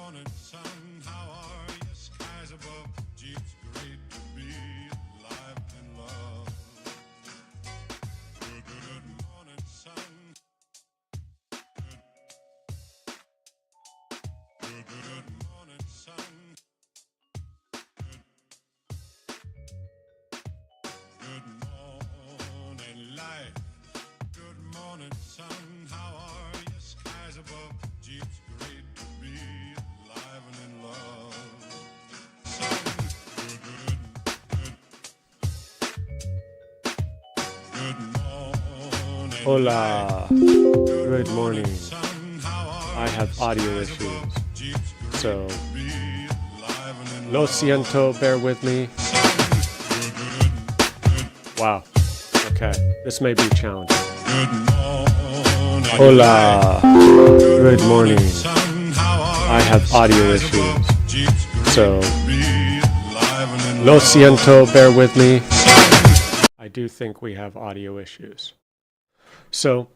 morning, sun. How are you? Skies above. Gee, it's great to be alive and in love. Good morning, sun. Good morning, sun. Good morning, life. Good morning, sun. How are you? Skies above. Gee, it's great to be alive and in love. Good morning. Hola. Good morning. I have audio issues, so lo siento, bear with me. Wow. Okay, this may be challenging. Hola. Good morning. I have audio issues, so lo siento, bear with me. I do think we have audio issues. So,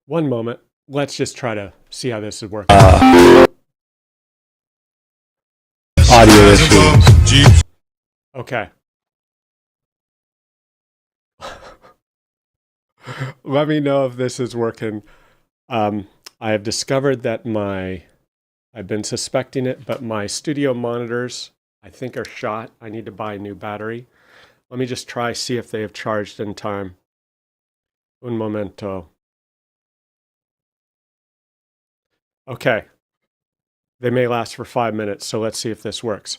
one moment. Let's just try to see how this is working. Audio issues. Okay. Let me know if this is working. I have discovered that I've been suspecting it, but my studio monitors, I think, are shot. I need to buy a new battery. Let me just see if they have charged in time. Un momento. Okay. They may last for 5 minutes, so let's see if this works.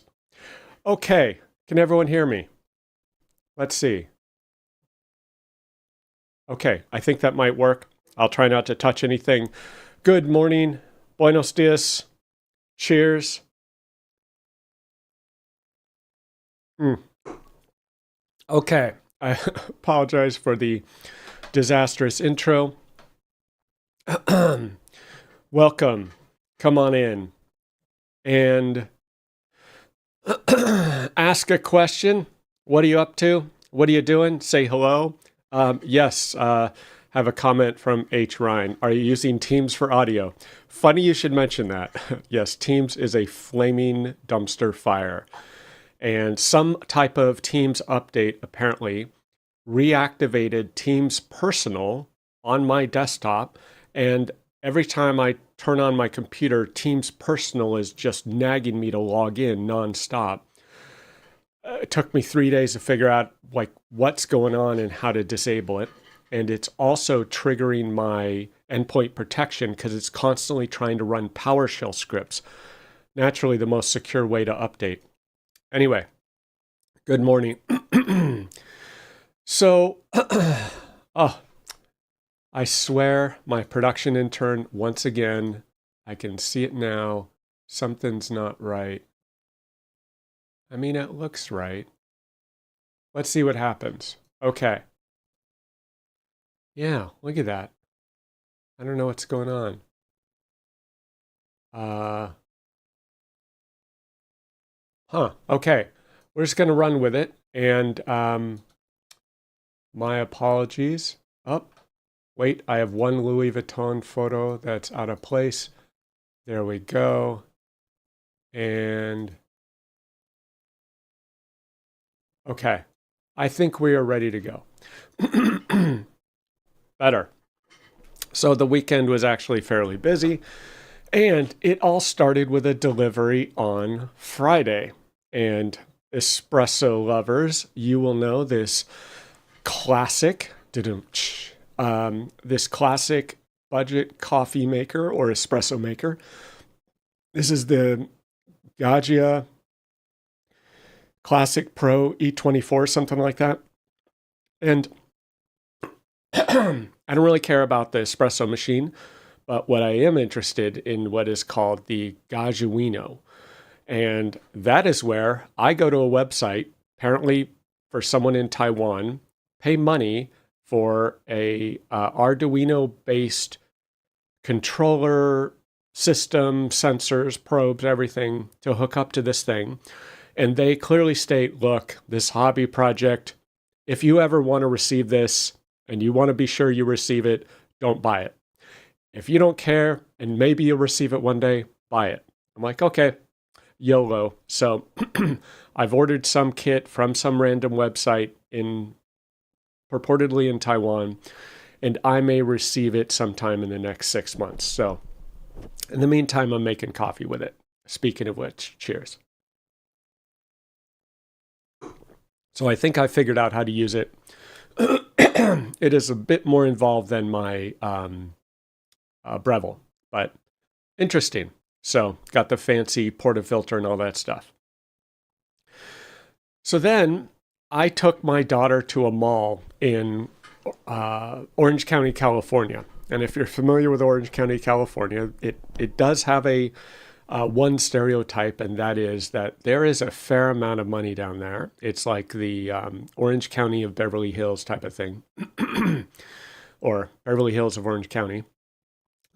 Okay. Can everyone hear me? Let's see. Okay, I think that might work. I'll try not to touch anything. Good morning. Buenos dias. Cheers. Okay, I apologize for the disastrous intro. Welcome. Come on in and ask a question. What are you up to? What are you doing? Say hello. Yes, have a comment from H. Ryan. Are you using Teams for audio? Funny you should mention that. Yes, Teams is a flaming dumpster fire. And some type of Teams update apparently reactivated Teams Personal on my desktop. And every time I turn on my computer, Teams Personal is just nagging me to log in nonstop. It took me 3 days to figure out what's going on and how to disable it. And it's also triggering my endpoint protection because it's constantly trying to run PowerShell scripts. Naturally, the most secure way to update. Anyway, good morning. So, I swear my production intern, once again, I can see it now. Something's not right. I mean, it looks right. Let's see what happens. Okay. Yeah, look at that. I don't know what's going on. Okay. We're just going to run with it. And my apologies. Wait, I have one Louis Vuitton photo that's out of place. There we go. And okay, I think we are ready to go. Better. So the weekend was actually fairly busy, and it all started with a delivery on Friday. And espresso lovers, you will know this classic, this classic budget coffee maker or espresso maker. This is the Gaggia Classic Pro E24, something like that. And I don't really care about the espresso machine, but what I am interested in what is called the Gaggiuino. And that is where I go to a website, apparently for someone in Taiwan, pay money for a Arduino-based controller system, sensors, probes, everything to hook up to this thing. And they clearly state, look, this hobby project, if you ever want to receive this and you want to be sure you receive it, don't buy it. If you don't care and maybe you'll receive it one day, buy it. I'm like, okay, YOLO. So I've ordered some kit from some random website purportedly in Taiwan, and I may receive it sometime in the next 6 months. So in the meantime, I'm making coffee with it. Speaking of which, cheers. So I think I figured out how to use it. It is a bit more involved than my Breville, but interesting. So got the fancy portafilter and all that stuff. So then I took my daughter to a mall in Orange County, California. And if you're familiar with Orange County, California, it does have a one stereotype, and that is that there is a fair amount of money down there. It's like the Orange County of Beverly Hills type of thing, or Beverly Hills of Orange County.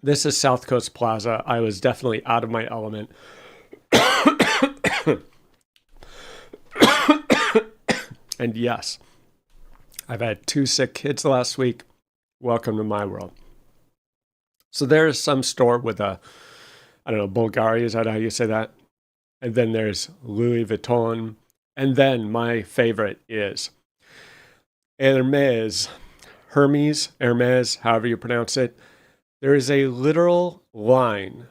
This is South Coast Plaza. I was definitely out of my element. And yes, I've had 2 sick kids last week. Welcome to my world. So there's some store with I don't know, Bulgari, is that how you say that? And then there's Louis Vuitton. And then my favorite is Hermes, however you pronounce it. There is a literal line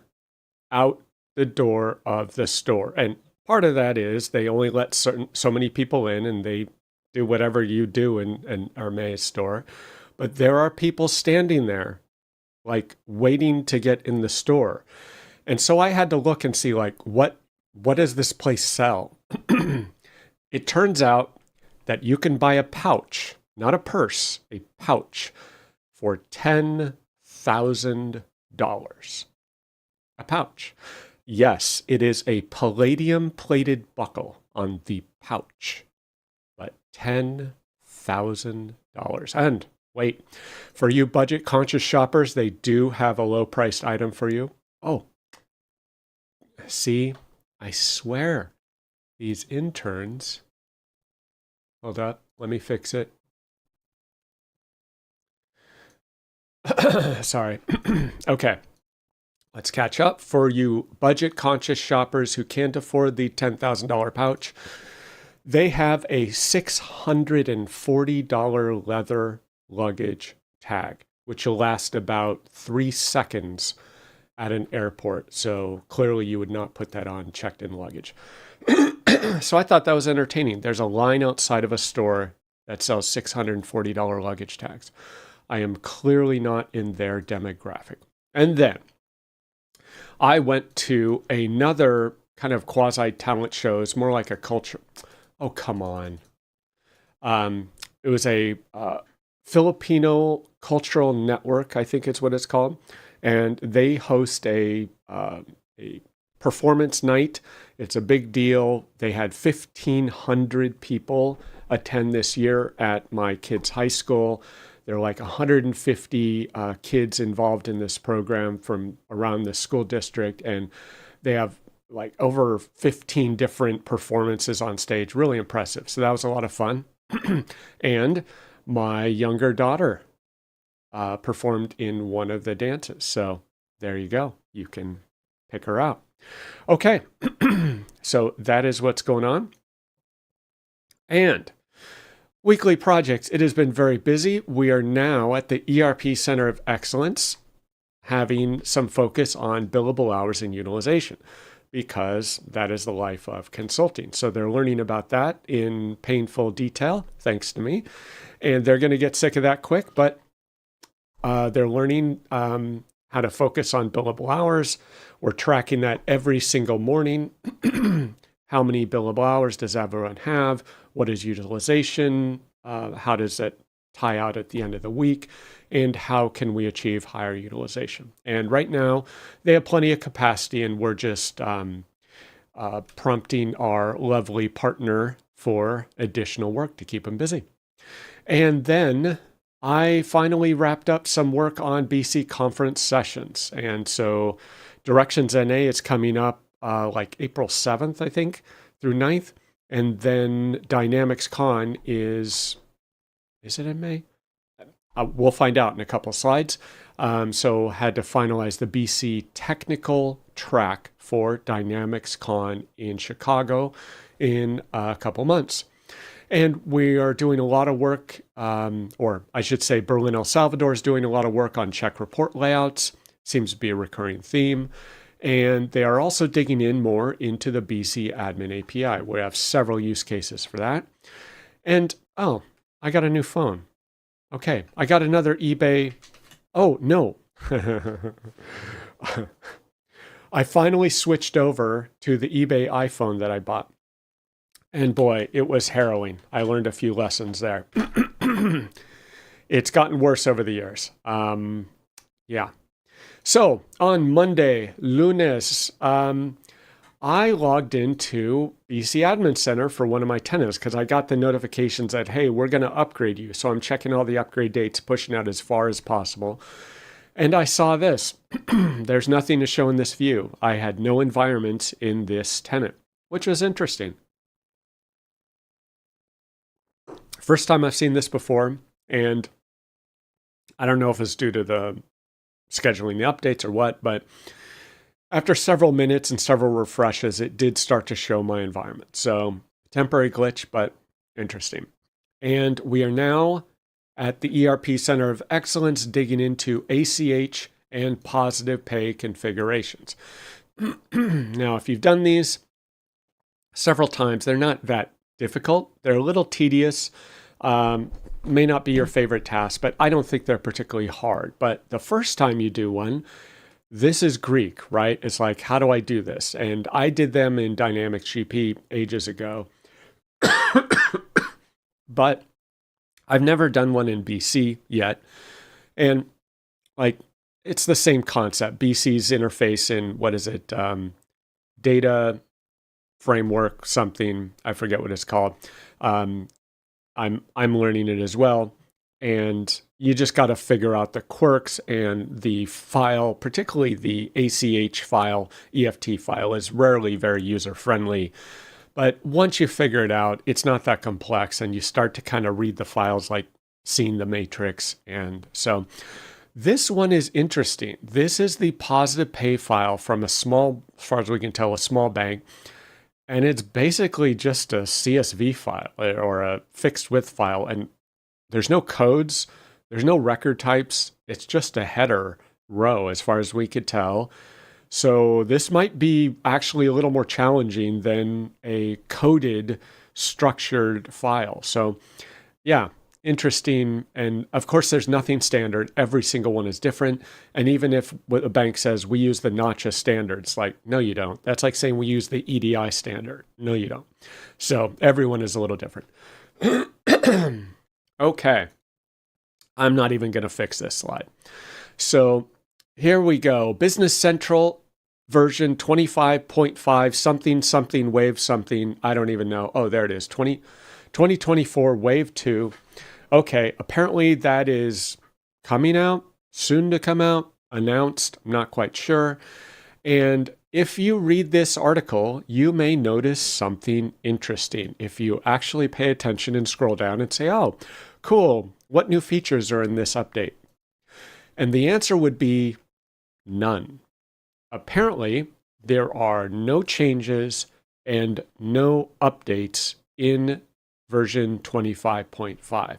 out the door of the store. And part of that is they only let so many people in, and they do whatever you do in an Hermes store. But there are people standing there, like waiting to get in the store. And so I had to look and see, like, what does this place sell? It turns out that you can buy a pouch, not a purse, a pouch for $10,000. A pouch. Yes, it is a palladium plated buckle on the pouch, but $10,000. And wait, for you budget conscious shoppers, they do have a low priced item for you. Oh, see, I swear these interns. Hold up, let me fix it. Sorry. Okay. Let's catch up. For you budget conscious shoppers who can't afford the $10,000 pouch, they have a $640 leather luggage tag, which will last about 3 seconds at an airport. So clearly you would not put that on checked in luggage. So I thought that was entertaining. There's a line outside of a store that sells $640 luggage tags. I am clearly not in their demographic. And then I went to another kind of quasi-talent show. It's more like a culture. Oh, come on. It was a Filipino Cultural Network, I think it's what it's called. And they host a performance night. It's a big deal. They had 1,500 people attend this year at my kids' high school. There are like 150 kids involved in this program from around the school district, and they have like over 15 different performances on stage. Really impressive. So that was a lot of fun. And my younger daughter performed in one of the dances. So there you go. You can pick her out. Okay. So that is what's going on. And weekly projects. It has been very busy. We are now at the ERP Center of Excellence, having some focus on billable hours and utilization, because that is the life of consulting. So they're learning about that in painful detail, thanks to me. And they're going to get sick of that quick, but they're learning how to focus on billable hours. We're tracking that every single morning. How many billable hours does everyone have? What is utilization? How does it tie out at the end of the week? And how can we achieve higher utilization? And right now, they have plenty of capacity, and we're just prompting our lovely partner for additional work to keep them busy. And then I finally wrapped up some work on BC conference sessions. And so Directions NA is coming up like April 7th, I think, through 9th. And then Dynamics Con is it in May? We'll find out in a couple slides. So had to finalize the BC technical track for Dynamics Con in Chicago in a couple months. And we are doing a lot of work, or I should say Berlin, El Salvador is doing a lot of work on check report layouts. Seems to be a recurring theme. And they are also digging in more into the BC admin API. We have several use cases for that. And, oh, I got a new phone. Okay, I got another eBay. Oh, no. I finally switched over to the eBay iPhone that I bought. And boy, it was harrowing. I learned a few lessons there. It's gotten worse over the years. Yeah. So on Monday, lunes, I logged into BC Admin Center for one of my tenants because I got the notifications that, hey, we're going to upgrade you. So I'm checking all the upgrade dates, pushing out as far as possible. And I saw this. There's nothing to show in this view. I had no environment in this tenant, which was interesting. First time I've seen this before, and I don't know if it's due to the scheduling the updates or what, but after several minutes and several refreshes, it did start to show my environment. So temporary glitch, but interesting. And we are now at the ERP Center of Excellence digging into ACH and positive pay configurations. Now, if you've done these several times, they're not that difficult. They're a little tedious. May not be your favorite task, but I don't think they're particularly hard. But the first time you do one, this is Greek, right? It's like, how do I do this? And I did them in Dynamics GP ages ago. But I've never done one in BC yet. And like, it's the same concept. BC's interface in, what is it? Data framework, something, I forget what it's called. I'm learning it as well. And you just got to figure out the quirks, and the file, particularly the ACH file, EFT file, is rarely very user-friendly. But once you figure it out, it's not that complex, and you start to kind of read the files like seeing the matrix. And so this one is interesting. This is the positive pay file from a small, as far as we can tell, a small bank. And it's basically just a CSV file or a fixed width file. And there's no codes, there's no record types. It's just a header row as far as we could tell. So this might be actually a little more challenging than a coded, structured file. So yeah, interesting. And of course, there's nothing standard. Every single one is different. And even if what a bank says, we use the Notcha standards, like, no, you don't. That's like saying we use the EDI standard. No, you don't. So everyone is a little different. Okay. I'm not even going to fix this slide. So here we go. Business Central version 25.5 something, something, wave something. I don't even know. Oh, there it is. 2024 wave 2. Okay. Apparently that is coming out, soon to come out, announced. I'm not quite sure. And if you read this article, you may notice something interesting. If you actually pay attention and scroll down and say, oh, cool, what new features are in this update? And the answer would be none. Apparently, there are no changes and no updates in version 25.5.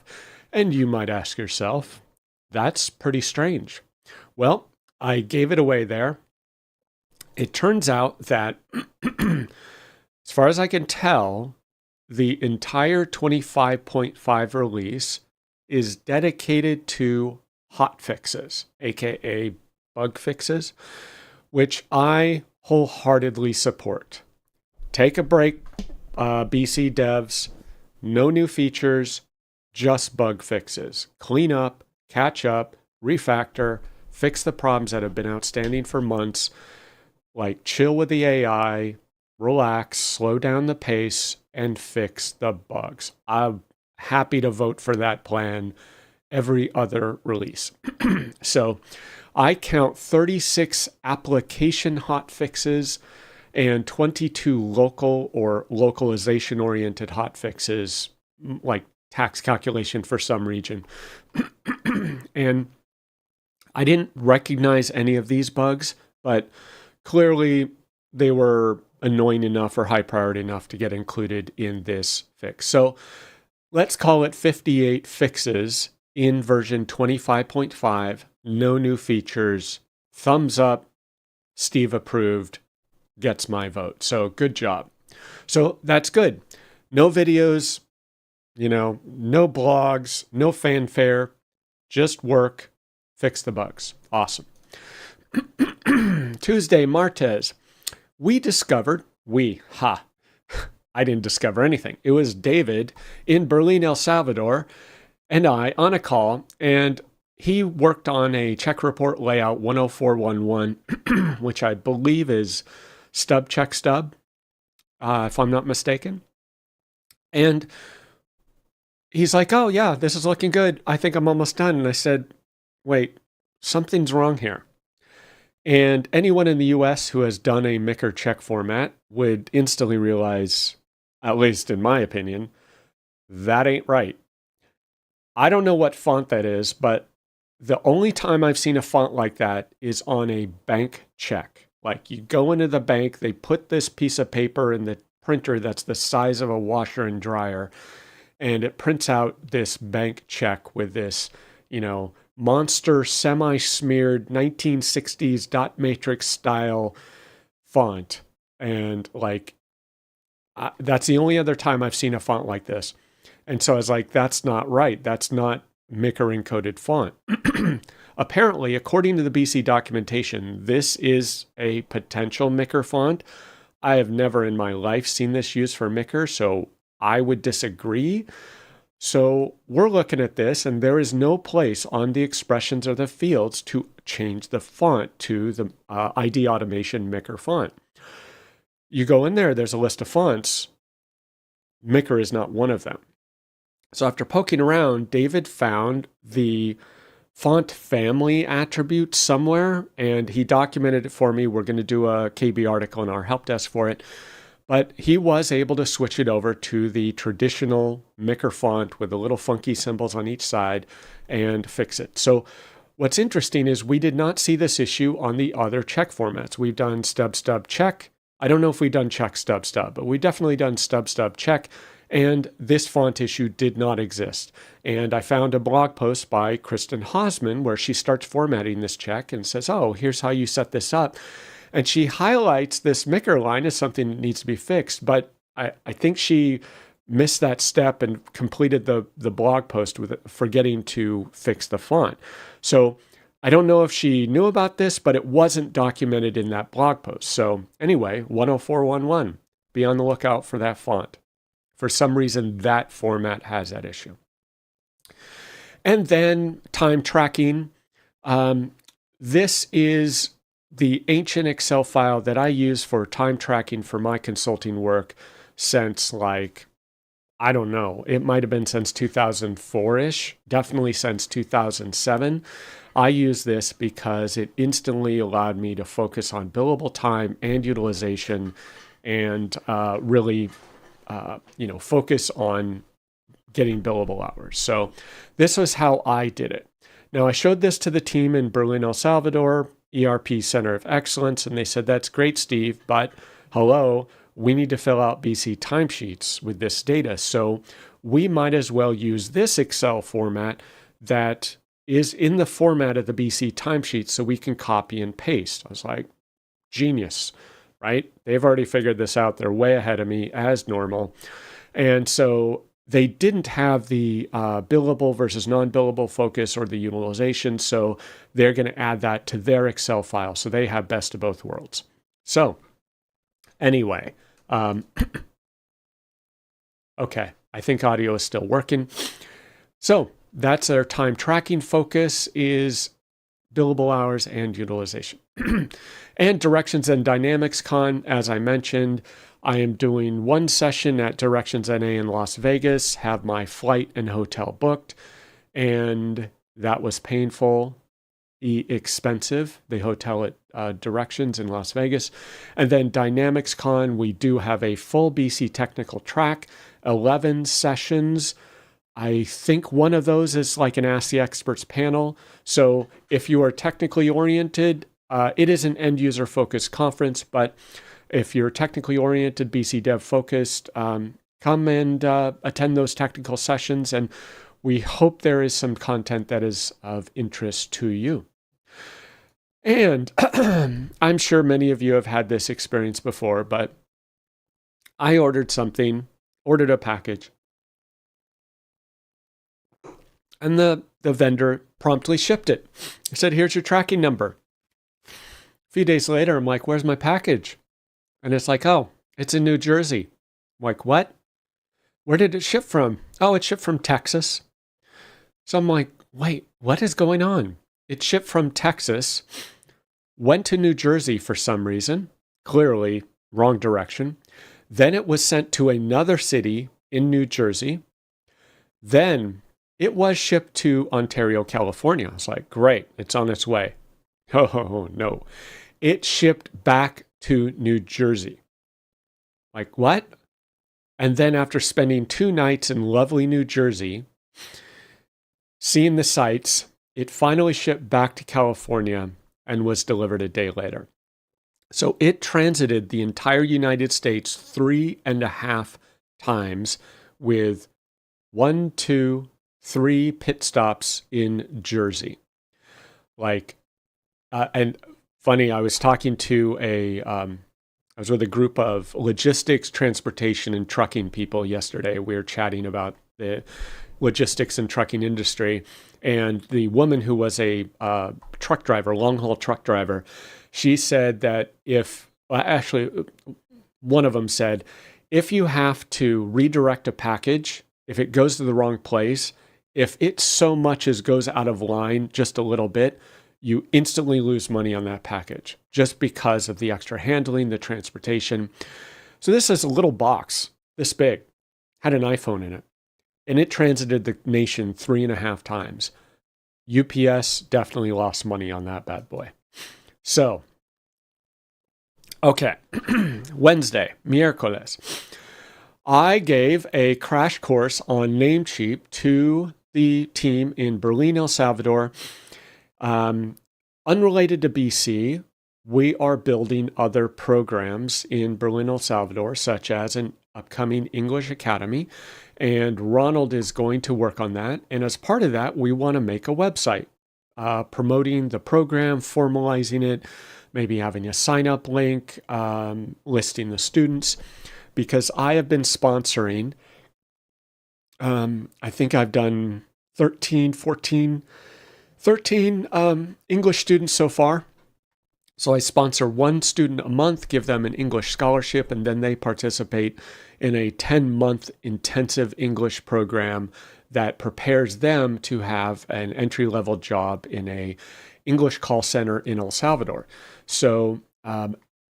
And you might ask yourself, that's pretty strange. Well, I gave it away there. It turns out that, as far as I can tell, the entire 25.5 release is dedicated to hot fixes, aka bug fixes, which I wholeheartedly support. Take a break, BC devs, no new features, just bug fixes. Clean up, catch up, refactor, fix the problems that have been outstanding for months, like chill with the AI, relax, slow down the pace, and fix the bugs. I'm happy to vote for that plan every other release. So I count 36 application hot fixes and 22 local or localization-oriented hot fixes, like tax calculation for some region. And I didn't recognize any of these bugs, but clearly they were annoying enough or high priority enough to get included in this fix. So let's call it 58 fixes in version 25.5. No new features. Thumbs up. Steve approved. Gets my vote. So good job. So that's good. No videos, no blogs, no fanfare, just work, fix the bugs. Awesome. Tuesday, Martes. I didn't discover anything. It was David in Berlin, El Salvador, and I on a call, and he worked on a check report layout 10411, which I believe is stub check stub, if I'm not mistaken. And he's like, oh yeah, this is looking good. I think I'm almost done. And I said, wait, something's wrong here. And anyone in the US who has done a Micker check format would instantly realize, at least in my opinion, that ain't right. I don't know what font that is, but the only time I've seen a font like that is on a bank check. Like you go into the bank, they put this piece of paper in the printer that's the size of a washer and dryer, and it prints out this bank check with this, monster semi-smeared 1960s dot matrix style font. And that's the only other time I've seen a font like this. And so I was like, that's not right. That's not Micker encoded font. Apparently, according to the BC documentation, this is a potential Micker font. I have never in my life seen this used for Micker, so I would disagree. So we're looking at this, and there is no place on the expressions or the fields to change the font to the ID Automation Micker font. You go in there, there's a list of fonts. Micker is not one of them. So after poking around, David found the font family attribute somewhere, and he documented it for me. We're going to do a KB article in our help desk for it. But he was able to switch it over to the traditional Micker font with the little funky symbols on each side and fix it. So what's interesting is we did not see this issue on the other check formats. We've done stub, stub, check. I don't know if we've done check, stub, stub, but we've definitely done stub, stub, check. And this font issue did not exist. And I found a blog post by Kristen Hausman where she starts formatting this check and says, oh, here's how you set this up. And she highlights this Micker line as something that needs to be fixed. But I think she missed that step and completed the blog post with forgetting to fix the font. So I don't know if she knew about this, but it wasn't documented in that blog post. So anyway, 10411, be on the lookout for that font. For some reason, that format has that issue. And then time tracking. This is the ancient Excel file that I use for time tracking for my consulting work since I don't know, it might have been since 2004-ish, definitely since 2007. I use this because it instantly allowed me to focus on billable time and utilization and really focus on getting billable hours. So this was how I did it. Now, I showed this to the team in Berlin, El Salvador, ERP Center of Excellence, and they said, that's great, Steve, but hello, we need to fill out BC timesheets with this data. So we might as well use this Excel format that is in the format of the BC timesheet so we can copy and paste. I was like, genius, right? They've already figured this out. They're way ahead of me as normal. And so they didn't have the billable versus non-billable focus or the utilization, so they're going to add that to their Excel file. So they have best of both worlds. So anyway, okay, I think audio is still working. So that's their time tracking focus is billable hours and utilization. And Directions and Dynamics Con, as I mentioned, I am doing one session at Directions NA in Las Vegas, have my flight and hotel booked, and that was painful, expensive, the hotel at Directions in Las Vegas. And then Dynamics Con, we do have a full BC technical track, 11 sessions, I think one of those is like an Ask the Experts panel. So if you are technically oriented, it is an end user focused conference, but if you're technically oriented, BC Dev focused, come and attend those technical sessions. And we hope there is some content that is of interest to you. And I'm sure many of you have had this experience before, but I ordered a package, and the vendor promptly shipped it. He said, here's your tracking number. A few days later, I'm like, where's my package? And it's like, oh, it's in New Jersey. I'm like, what? Where did it ship from? Oh, it shipped from Texas. So I'm like, wait, what is going on? It shipped from Texas, went to New Jersey for some reason, clearly wrong direction. Then it was sent to another city in New Jersey. Then it was shipped to Ontario, California. I was like, great, it's on its way. Oh, no. It shipped back to New Jersey. Like, what? And then after spending 2 nights in lovely New Jersey, seeing the sights, it finally shipped back to California and was delivered a day later. So it transited the entire United States 3.5 times with 1, 2, 3 pit stops in Jersey. And funny, I was talking to I was with a group of logistics, transportation, and trucking people yesterday. We were chatting about the logistics and trucking industry. And the woman who was a truck driver, long-haul truck driver, she said that one of them said, if you have to redirect a package, if it goes to the wrong place, if it so much as goes out of line just a little bit, you instantly lose money on that package just because of the extra handling, the transportation. So this is a little box this big, had an iPhone in it, and it transited the nation 3.5 times. UPS definitely lost money on that bad boy. So, okay, Wednesday, miércoles, I gave a crash course on Namecheap to the team in Berlin, El Salvador. Unrelated to BC, we are building other programs in Berlin, El Salvador, such as an upcoming English Academy. And Ronald is going to work on that. And as part of that, we want to make a website promoting the program, formalizing it, maybe having a sign-up link, listing the students. Because I have been sponsoring, I think I've done 13 English students so far. So I sponsor 1 student a month, give them an English scholarship, and then they participate in a 10-month intensive English program that prepares them to have an entry-level job in a English call center in El Salvador. So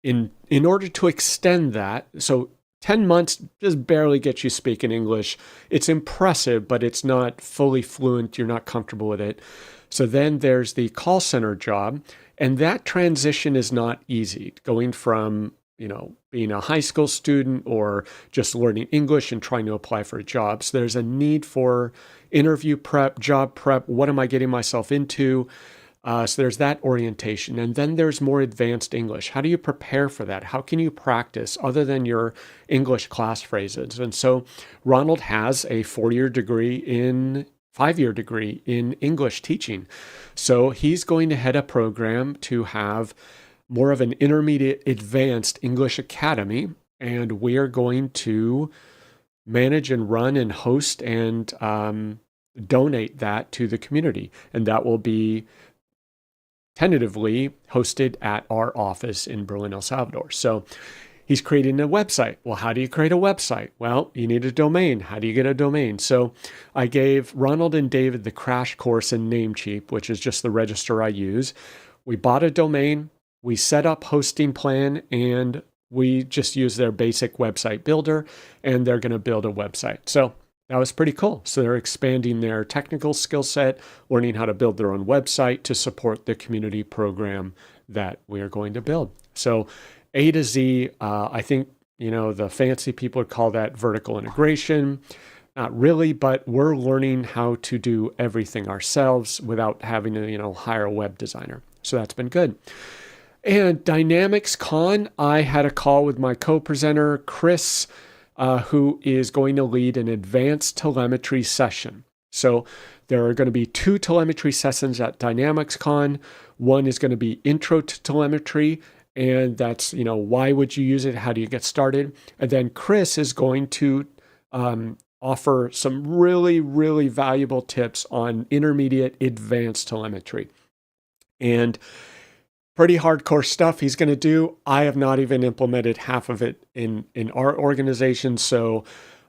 in order to extend that, so 10 months just barely gets you speaking English. It's impressive, but it's not fully fluent. You're not comfortable with it. So then there's the call center job, and that transition is not easy. Going from, being a high school student or just learning English and trying to apply for a job. So there's a need for interview prep, job prep. What am I getting myself into? So there's that orientation. And then there's more advanced English. How do you prepare for that? How can you practice other than your English class phrases? And so Ronald has a 5-year degree in English teaching. So he's going to head a program to have more of an intermediate advanced English academy. And we are going to manage and run and host and donate that to the community. And that will be tentatively hosted at our office in Berlin, El Salvador. So he's creating a website. Well, how do you create a website? Well, you need a domain. How do you get a domain? So I gave Ronald and David the crash course in Namecheap, which is just the register I use. We bought a domain, we set up hosting plan, and we just use their basic website builder, and they're going to build a website. So that was pretty cool. So they're expanding their technical skill set, learning how to build their own website to support the community program that we are going to build. So A to Z, I think, the fancy people would call that vertical integration. not really, but we're learning how to do everything ourselves without having to, hire a web designer. So that's been good. And Dynamics Con, I had a call with my co-presenter, Chris, who is going to lead an advanced telemetry session. So there are going to be 2 telemetry sessions at Dynamics Con. One is going to be intro to telemetry, and that's, why would you use it? How do you get started? And then Chris is going to offer some really, really valuable tips on intermediate advanced telemetry. And pretty hardcore stuff he's going to do. I have not even implemented half of it in our organization, so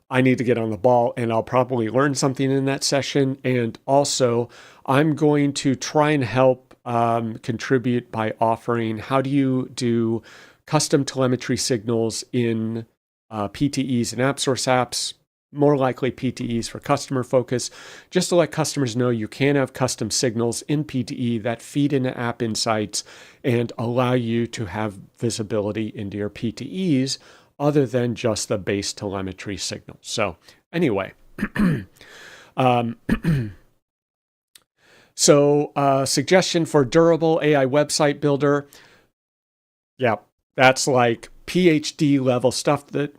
I need to get on the ball, and I'll probably learn something in that session. And also, I'm going to try and help contribute by offering how do you do custom telemetry signals in PTEs and AppSource apps, more likely PTEs for customer focus, just to let customers know you can have custom signals in PTE that feed into App Insights and allow you to have visibility into your PTEs other than just the base telemetry signal. So anyway, suggestion for durable AI website builder. Yeah, that's like PhD level stuff that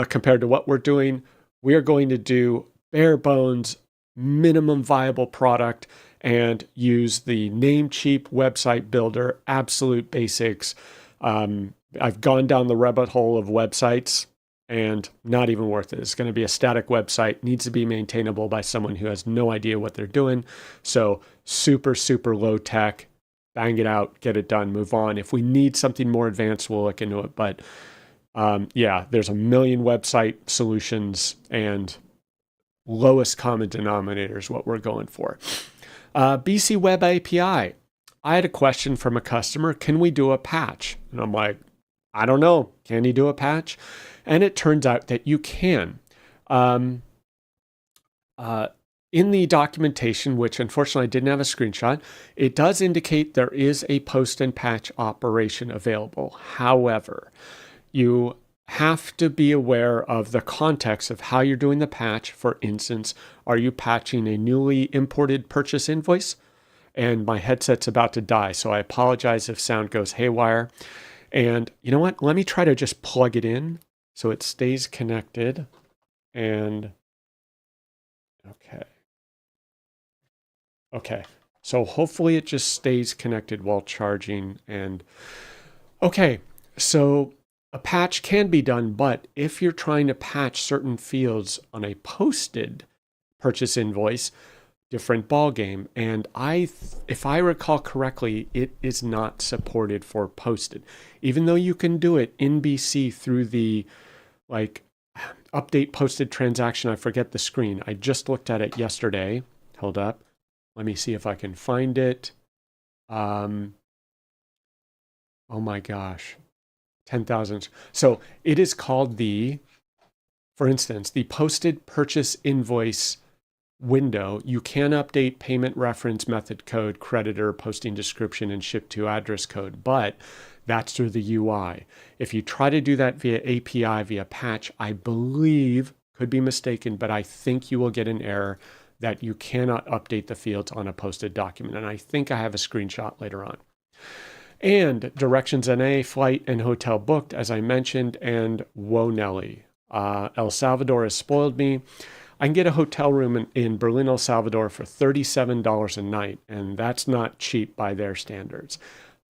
compared to what we're doing. We are going to do bare bones, minimum viable product and use the Namecheap website builder, absolute basics. I've gone down the rabbit hole of websites and not even worth it. It's going to be a static website, needs to be maintainable by someone who has no idea what they're doing. So super, super low tech, bang it out, get it done, move on. If we need something more advanced, we'll look into it. But there's a million website solutions and lowest common denominator is what we're going for. BC Web API. I had a question from a customer. Can we do a patch? And I'm like, I don't know. Can you do a patch? And it turns out that you can. In the documentation, which unfortunately I didn't have a screenshot, it does indicate there is a post and patch operation available. However, you have to be aware of the context of how you're doing the patch. For instance, are you patching a newly imported purchase invoice? And my headset's about to die, so I apologize if sound goes haywire. And you know what? Let me try to just plug it in so it stays connected. And okay. So hopefully it just stays connected while charging. And okay, so a patch can be done, but if you're trying to patch certain fields on a posted purchase invoice, different ball game. And if I recall correctly, it is not supported for posted, even though you can do it in BC through the update posted transaction. I forget the screen. I just looked at it yesterday. Hold up. Let me see if I can find it. Oh my gosh. 10,000. So it is called for instance, the posted purchase invoice window. You can update payment reference, method code, creditor, posting description, and ship to address code, but that's through the UI. If you try to do that via API, via patch, I believe, could be mistaken, but I think you will get an error that you cannot update the fields on a posted document. And I think I have a screenshot later on. And directions NA, flight and hotel booked, as I mentioned, and whoa Nelly. El Salvador has spoiled me. I can get a hotel room in Berlin, El Salvador for $37 a night, and that's not cheap by their standards.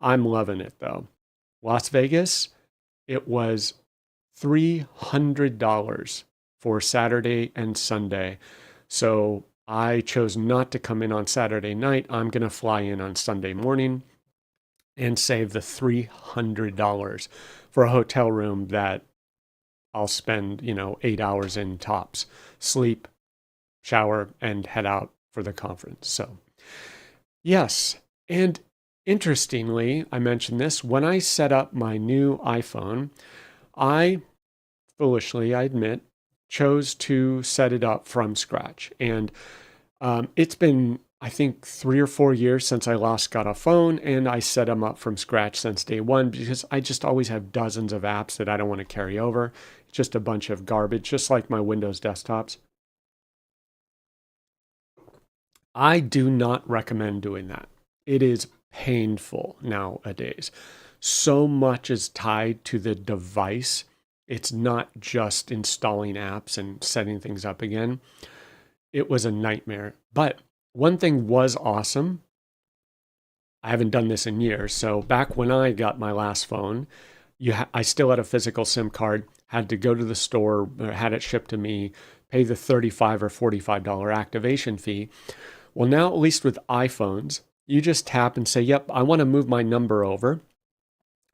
I'm loving it, though. Las Vegas, it was $300 for Saturday and Sunday. So I chose not to come in on Saturday night. I'm going to fly in on Sunday morning and save the $300 for a hotel room that I'll spend, 8 hours in tops, sleep, shower, and head out for the conference. So, yes. And interestingly, I mentioned this, when I set up my new iPhone, I foolishly, I admit, chose to set it up from scratch. And it's been, I think, 3 or 4 years since I last got a phone, and I set them up from scratch since day one because I just always have dozens of apps that I don't want to carry over. It's just a bunch of garbage, just like my Windows desktops. I do not recommend doing that. It is painful nowadays. So much is tied to the device. It's not just installing apps and setting things up again. It was a nightmare. But one thing was awesome. I haven't done this in years. So back when I got my last phone, I still had a physical SIM card, had to go to the store, had it shipped to me, pay the $35 or $45 activation fee. Well, now, at least with iPhones, you just tap and say, yep, I want to move my number over.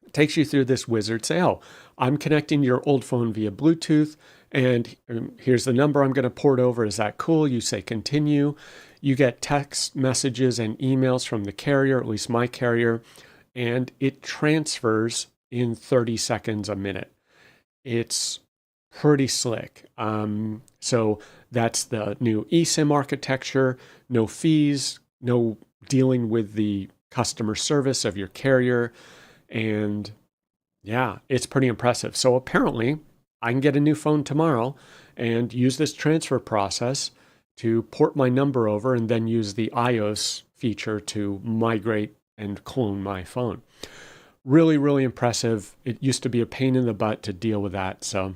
It takes you through this wizard. Say, oh, I'm connecting your old phone via Bluetooth, and here's the number I'm going to port over. Is that cool? You say continue. You get text messages and emails from the carrier, at least my carrier, and it transfers in 30 seconds a minute. It's pretty slick. So that's the new eSIM architecture, no fees, no dealing with the customer service of your carrier. And yeah, it's pretty impressive. So apparently I can get a new phone tomorrow and use this transfer process to port my number over and then use the iOS feature to migrate and clone my phone. Really, really impressive. It used to be a pain in the butt to deal with that. So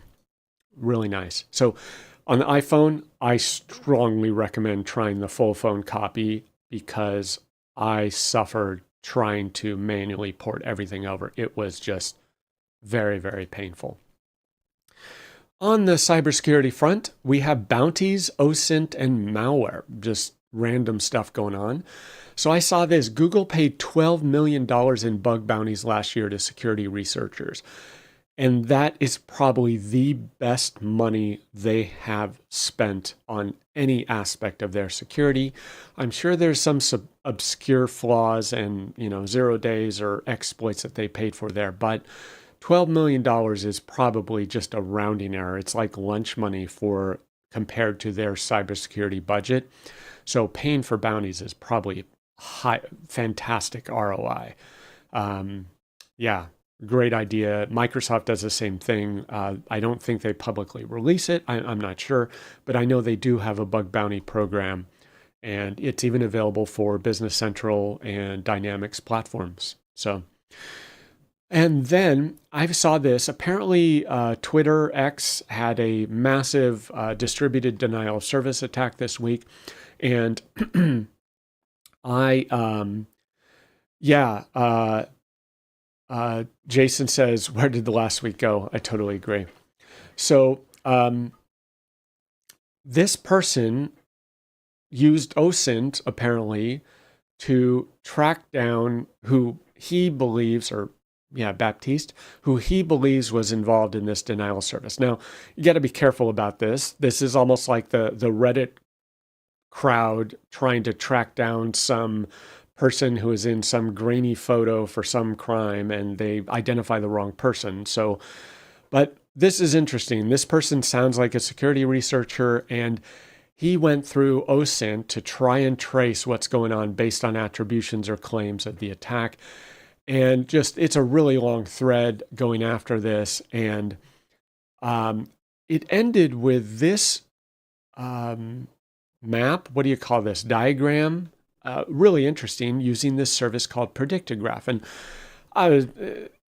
really nice. So on the iPhone, I strongly recommend trying the full phone copy because I suffered trying to manually port everything over. It was just very, very painful. On the cybersecurity front, we have bounties, OSINT, and malware. Just random stuff going on. So I saw this. Google paid $12 million in bug bounties last year to security researchers. And that is probably the best money they have spent on any aspect of their security. I'm sure there's some obscure flaws and, 0 days or exploits that they paid for there, but $12 million is probably just a rounding error. It's like lunch money compared to their cybersecurity budget. So paying for bounties is probably fantastic ROI. Yeah, great idea. Microsoft does the same thing. I don't think they publicly release it. I'm not sure, but I know they do have a bug bounty program, and it's even available for Business Central and Dynamics platforms. And then I saw this. Apparently, Twitter X had a massive distributed denial of service attack this week. And Jason says, where did the last week go? I totally agree. So this person used OSINT apparently to track down who he believes, Baptiste, who he believes was involved in this denial service. Now, you got to be careful about this. This is almost like the Reddit crowd trying to track down some person who is in some grainy photo for some crime and they identify the wrong person. But this is interesting. This person sounds like a security researcher, and he went through OSINT to try and trace what's going on based on attributions or claims of the attack. And it's a really long thread going after this. And it ended with this map. What do you call this? Diagram. Really interesting, using this service called Predictograph. And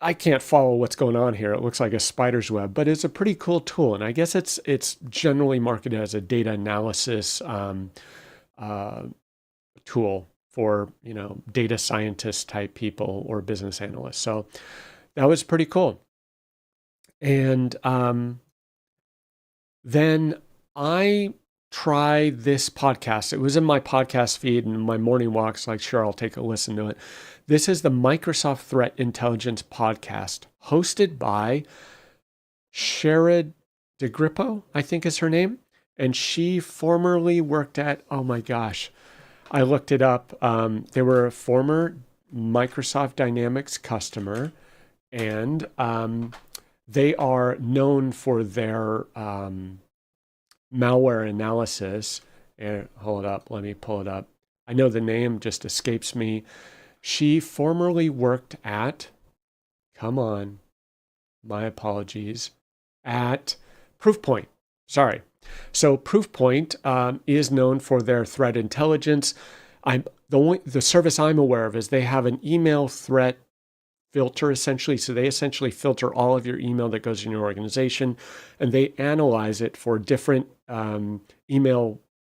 I can't follow what's going on here. It looks like a spider's web, but it's a pretty cool tool. And I guess it's generally marketed as a data analysis tool for, data scientist type people or business analysts. So that was pretty cool. And then I try this podcast. It was in my podcast feed and my morning walks. Like, sure, I'll take a listen to it. This is the Microsoft Threat Intelligence podcast, hosted by Sherrod DeGrippo, I think is her name. And she formerly worked at, oh my gosh, I looked it up. They were a former Microsoft Dynamics customer, and they are known for their malware analysis. And hold up, let me pull it up. I know the name just escapes me. She formerly worked at, come on, my apologies, at Proofpoint. Sorry, So Proofpoint is known for their threat intelligence. The service I'm aware of is they have an email threat filter essentially. So they essentially filter all of your email that goes in your organization, and they analyze it for different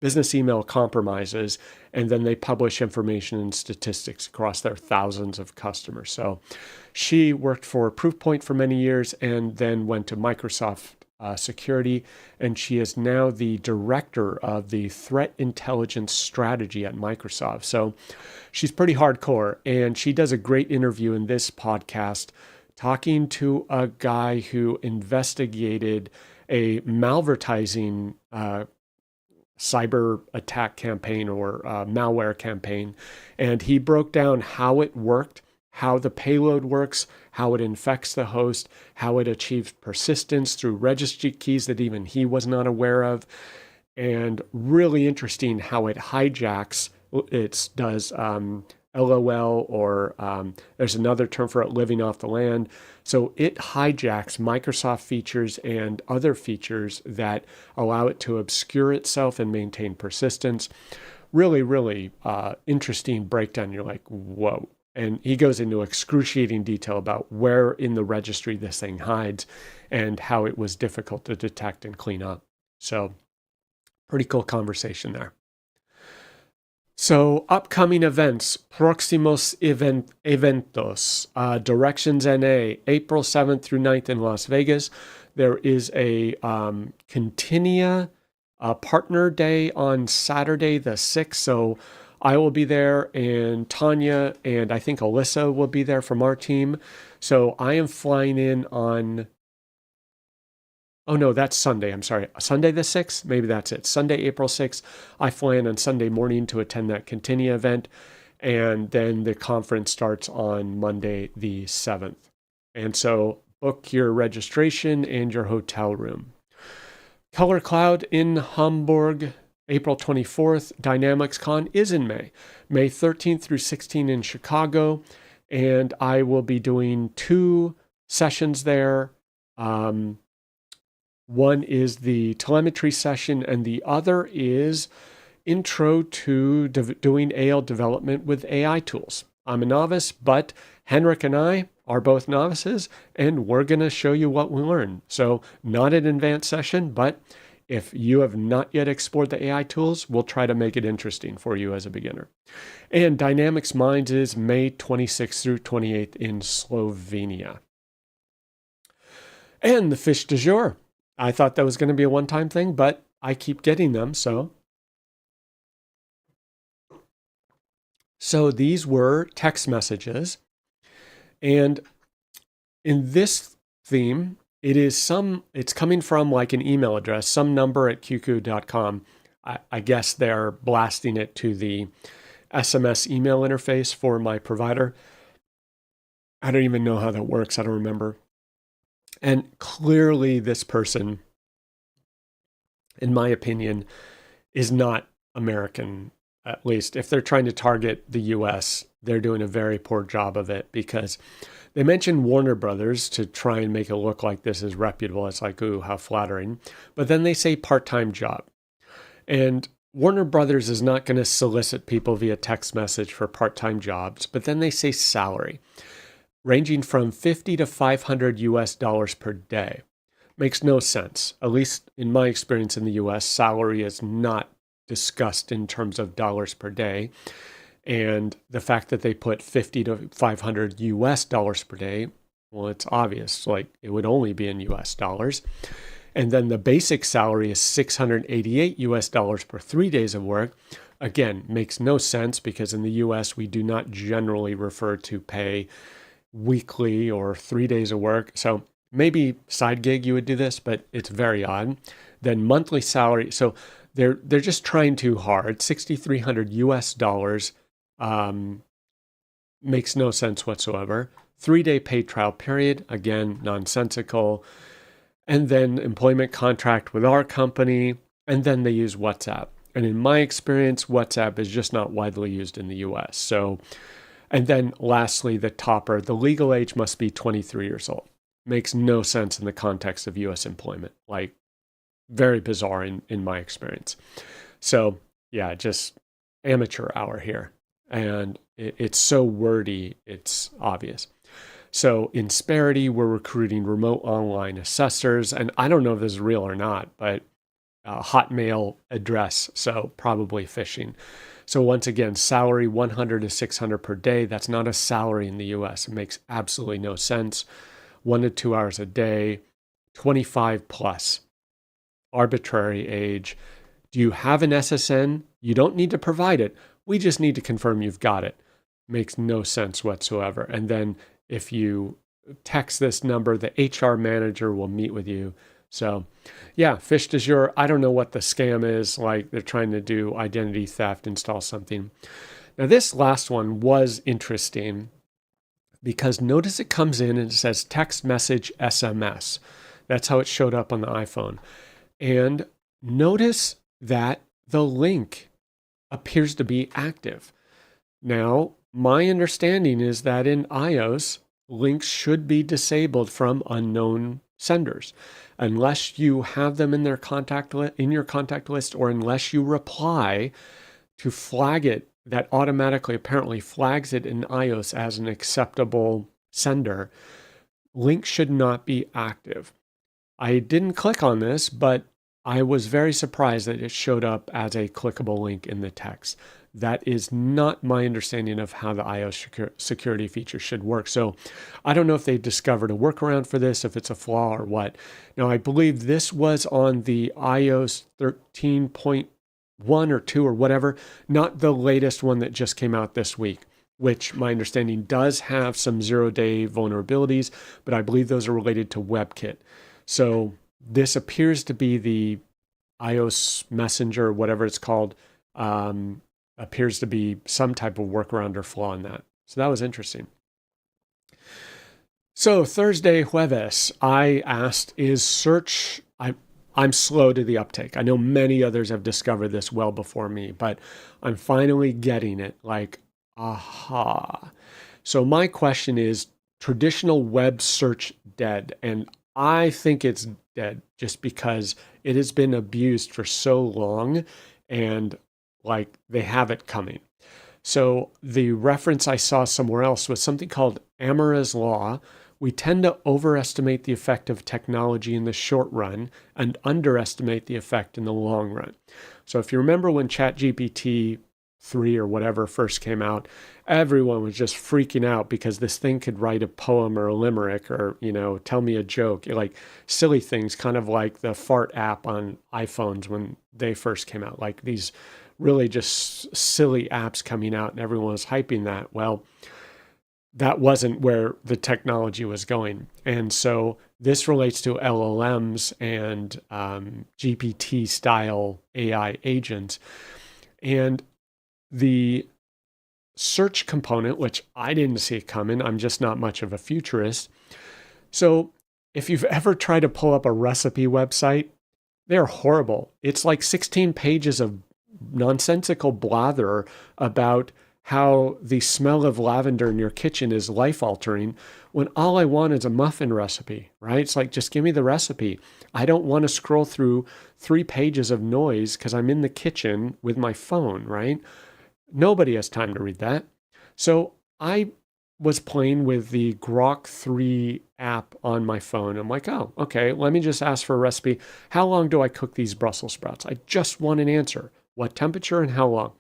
business email compromises, and then they publish information and statistics across their thousands of customers. So she worked for Proofpoint for many years and then went to Microsoft Security, and she is now the director of the threat intelligence strategy at Microsoft. So she's pretty hardcore, and she does a great interview in this podcast talking to a guy who investigated a malvertising cyber attack campaign or malware campaign. And he broke down how it worked, how the payload works, how it infects the host, how it achieves persistence through registry keys that even he was not aware of. And really interesting how it hijacks, it does LOL, or there's another term for it, living off the land. So it hijacks Microsoft features and other features that allow it to obscure itself and maintain persistence. Really, really interesting breakdown. You're like, whoa. And he goes into excruciating detail about where in the registry this thing hides and how it was difficult to detect and clean up. So pretty cool conversation there. So upcoming events, próximos eventos, Directions NA, April 7th through 9th in Las Vegas. There is a Continia Partner Day on Saturday the 6th. So I will be there, and Tanya and I think Alyssa will be there from our team. So I am flying in on, oh no, that's Sunday. I'm sorry. Sunday the 6th? Maybe that's it. Sunday, April 6th. I fly in on Sunday morning to attend that Continia event. And then the conference starts on Monday the 7th. And so book your registration and your hotel room. Color Cloud in Hamburg, April 24th. Dynamics Con is in May. May 13th through 16th in Chicago. And I will be doing 2 sessions there. One is the telemetry session, and the other is intro to doing AL development with AI tools. I'm a novice, but Henrik and I are both novices, and we're going to show you what we learn. So not an advanced session, but if you have not yet explored the AI tools, we'll try to make it interesting for you as a beginner. And Dynamics Minds is May 26th through 28th in Slovenia. And the fish du jour. I thought that was going to be a one-time thing, but I keep getting them, so. So these were text messages. And in this theme, it's coming from like an email address, some number at qq.com. I guess they're blasting it to the SMS email interface for my provider. I don't even know how that works. I don't remember. And clearly this person, in my opinion, is not American. At least if they're trying to target the US, they're doing a very poor job of it, because they mention Warner Brothers to try and make it look like this is reputable. It's like, ooh, how flattering. But then they say part-time job. And Warner Brothers is not going to solicit people via text message for part-time jobs, but then they say salary, ranging from $50 to $500 US per day. Makes no sense. At least in my experience in the US, salary is not discussed in terms of dollars per day. And the fact that they put $50 to $500 US per day, well, it's obvious, like it would only be in US dollars. And then the basic salary is $688 US per 3 days of work. Again, makes no sense, because in the US, we do not generally refer to pay weekly or 3 days of work. So maybe side gig you would do this, but it's very odd. Then monthly salary. So they're just trying too hard. $6,300 US makes no sense whatsoever. 3-day paid trial period. Again, nonsensical. And then employment contract with our company. And then they use WhatsApp. And in my experience, WhatsApp is just not widely used in the US. So, and then lastly, the topper, the legal age must be 23 years old. Makes no sense in the context of US employment. Like, very bizarre in my experience. So yeah, just amateur hour here. And it's so wordy, it's obvious. So Insperity, we're recruiting remote online assessors. And I don't know if this is real or not, but Hotmail address, so probably phishing. So once again, salary 100 to 600 per day. That's not a salary in the US. It makes absolutely no sense. 1 to 2 hours a day, 25 plus. Arbitrary age. Do you have an SSN? You don't need to provide it. We just need to confirm you've got it. Makes no sense whatsoever. And then if you text this number, the HR manager will meet with you. So yeah, Fish du jour. I don't know what the scam is. Like they're trying to do identity theft, install something. Now this last one was interesting because notice it comes in and it says text message SMS. That's how it showed up on the iPhone. And notice that the link appears to be active. Now, my understanding is that in iOS, links should be disabled from unknown senders unless you have them in their in your contact list, or unless you reply to flag it. That automatically apparently flags it in iOS as an acceptable sender. Links should not be active. I didn't click on this, but I was very surprised that it showed up as a clickable link in the text. That is not my understanding of how the iOS security feature should work. So I don't know if they discovered a workaround for this, if it's a flaw or what. Now, I believe this was on the iOS 13.1 or 2 or whatever, not the latest one that just came out this week, which my understanding does have some 0-day vulnerabilities, but I believe those are related to WebKit. So this appears to be the iOS Messenger, whatever it's called, appears to be some type of workaround or flaw in that. So that was interesting. So Thursday, Jueves, I asked, is search, I'm slow to the uptake. I know many others have discovered this well before me, but I'm finally getting it like, aha. So my question is, traditional web search dead? And I think it's dead just because it has been abused for so long and like they have it coming. So the reference I saw somewhere else was something called Amara's Law. We tend to overestimate the effect of technology in the short run and underestimate the effect in the long run. So if you remember when ChatGPT 3 or whatever first came out, everyone was just freaking out because this thing could write a poem or a limerick or, tell me a joke, like silly things, kind of like the fart app on iPhones when they first came out, like these really just silly apps coming out and everyone was hyping that. Well, that wasn't where the technology was going. And so this relates to LLMs and GPT style AI agents. And the search component, which I didn't see it coming, I'm just not much of a futurist. So if you've ever tried to pull up a recipe website, they're horrible. It's like 16 pages of nonsensical blather about how the smell of lavender in your kitchen is life-altering when all I want is a muffin recipe, right? It's like, just give me the recipe. I don't want to scroll through 3 pages of noise because I'm in the kitchen with my phone, right? Nobody has time to read that. So I was playing with the Grok 3 app on my phone. I'm like, oh, okay, let me just ask for a recipe. How long do I cook these Brussels sprouts? I just want an answer. What temperature and how long?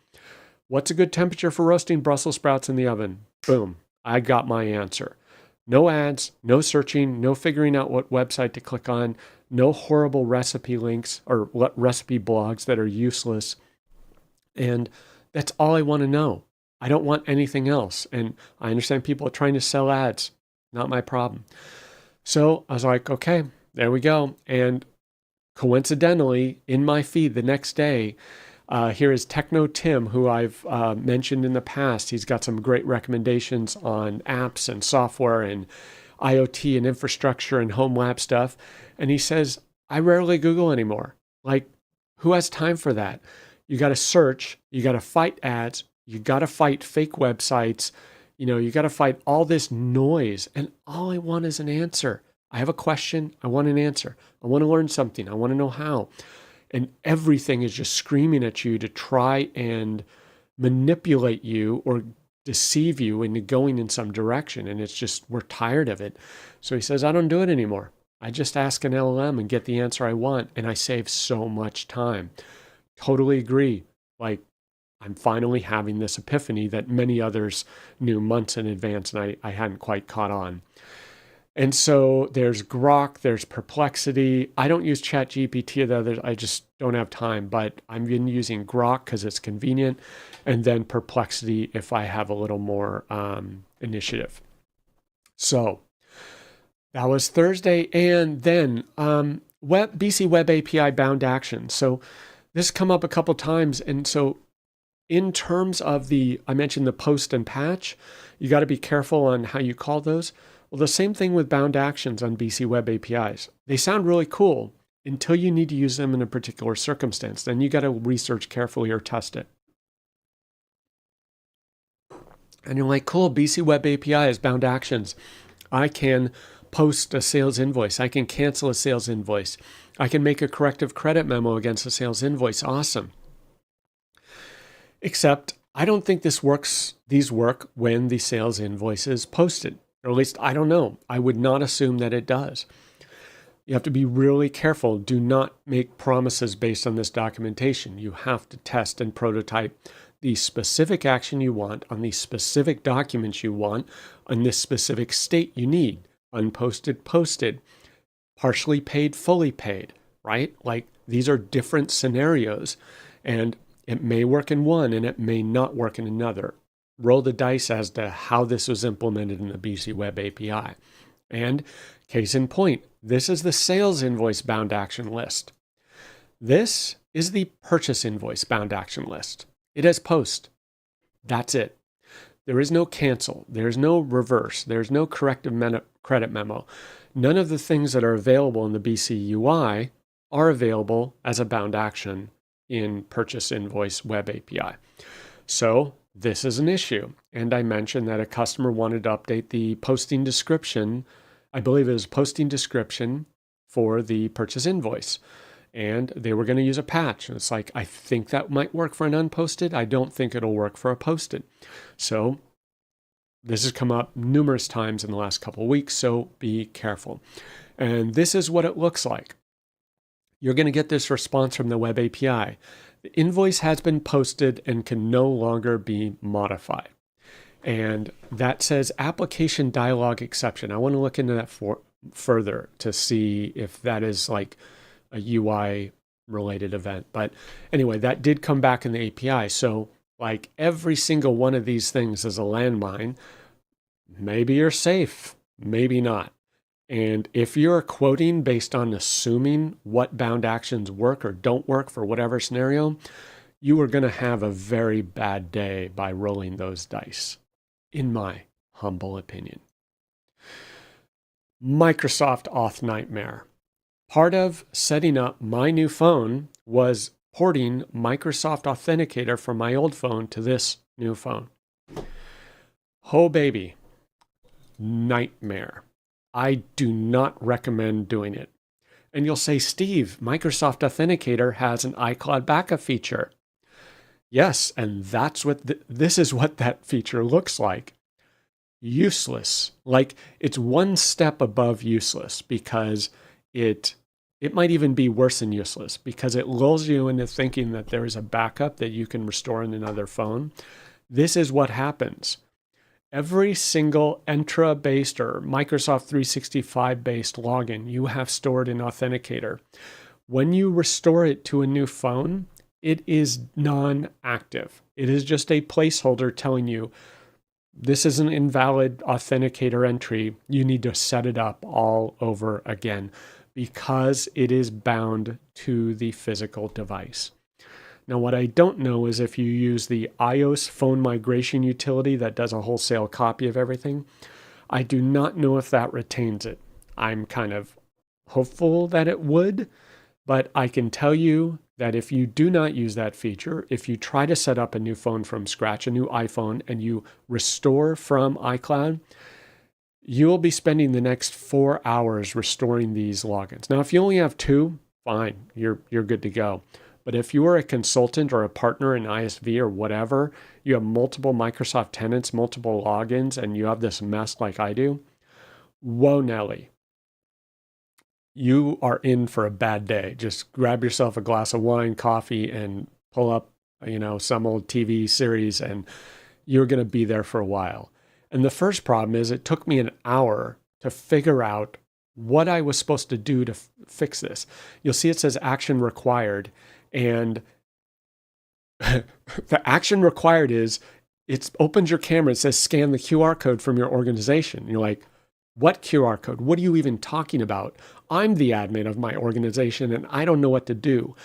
What's a good temperature for roasting Brussels sprouts in the oven? Boom, I got my answer. No ads, no searching, no figuring out what website to click on, no horrible recipe links or recipe blogs that are useless. And that's all I want to know. I don't want anything else. And I understand people are trying to sell ads. Not my problem. So I was like, okay, there we go. And coincidentally, in my feed the next day, here is Techno Tim, who I've mentioned in the past. He's got some great recommendations on apps and software and IoT and infrastructure and home lab stuff. And he says, I rarely Google anymore. Like, who has time for that? You got to search, you got to fight ads, you got to fight fake websites, you got to fight all this noise. And all I want is an answer. I have a question. I want an answer. I want to learn something. I want to know how. And everything is just screaming at you to try and manipulate you or deceive you into going in some direction. And it's just, we're tired of it. So he says, I don't do it anymore. I just ask an LLM and get the answer I want. And I save so much time. Totally agree. Like, I'm finally having this epiphany that many others knew months in advance and I hadn't quite caught on. And so there's Grok, there's Perplexity. I don't use ChatGPT or the others. I just don't have time, but I've been using Grok because it's convenient, and then Perplexity if I have a little more initiative. So that was Thursday. And then BC Web API bound actions. So this come up a couple times. And so in terms of I mentioned the post and patch, you got to be careful on how you call those. Well, the same thing with bound actions on BC Web APIs. They sound really cool until you need to use them in a particular circumstance. Then you got to research carefully or test it. And you're like, cool, BC Web API is bound actions. I can post a sales invoice. I can cancel a sales invoice. I can make a corrective credit memo against a sales invoice. Awesome. Except I don't think these work when the sales invoice is posted. Or at least I don't know. I would not assume that it does. You have to be really careful. Do not make promises based on this documentation. You have to test and prototype the specific action you want on the specific documents you want on this specific state you need. Unposted, posted, partially paid, fully paid, right? Like these are different scenarios and it may work in one and it may not work in another. Roll the dice as to how this was implemented in the BC Web API. And case in point, this is the sales invoice bound action list. This is the purchase invoice bound action list. It has post. That's it. There is no cancel. There's no reverse. There's no corrective credit memo. None of the things that are available in the BC UI are available as a bound action in purchase invoice web API. So this is an issue. And I mentioned that a customer wanted to update the posting description. I believe it was posting description for the purchase invoice. And they were going to use a patch. And it's like, I think that might work for an unposted. I don't think it'll work for a posted. So this has come up numerous times in the last couple of weeks. So be careful. And this is what it looks like. You're going to get this response from the web API. The invoice has been posted and can no longer be modified. And that says application dialog exception. I want to look into that further to see if that is like a UI related event. But anyway, that did come back in the API. So like every single one of these things is a landmine. Maybe you're safe, maybe not. And if you're quoting based on assuming what bound actions work or don't work for whatever scenario, you are going to have a very bad day by rolling those dice, in my humble opinion. Microsoft Auth Nightmare. Part of setting up my new phone was porting Microsoft Authenticator from my old phone to this new phone. Oh, baby. Nightmare. I do not recommend doing it. And you'll say, Steve, Microsoft Authenticator has an iCloud backup feature. Yes, and that's what this is what that feature looks like. Useless. Like it's one step above useless because it might even be worse than useless because it lulls you into thinking that there is a backup that you can restore in another phone. This is what happens. Every single Entra-based or Microsoft 365-based login you have stored in Authenticator, when you restore it to a new phone, it is non-active. It is just a placeholder telling you, this is an invalid Authenticator entry. You need to set it up all over again because it is bound to the physical device. Now, what I don't know is if you use the iOS phone migration utility that does a wholesale copy of everything, I do not know if that retains it. I'm kind of hopeful that it would, but I can tell you that if you do not use that feature, if you try to set up a new phone from scratch, a new iPhone, and you restore from iCloud, You will be spending the next 4 hours restoring these logins. Now, if you only have 2, fine, you're good to go. But if you are a consultant or a partner in ISV or whatever, you have multiple Microsoft tenants, multiple logins, and you have this mess like I do, whoa, Nelly, you are in for a bad day. Just grab yourself a glass of wine, coffee, and pull up, some old TV series, and you're going to be there for a while. And the first problem is it took me an hour to figure out what I was supposed to do to fix this. You'll see it says action required. And the action required is it opens your camera. It says scan the QR code from your organization. And you're like, what QR code? What are you even talking about? I'm the admin of my organization and I don't know what to do.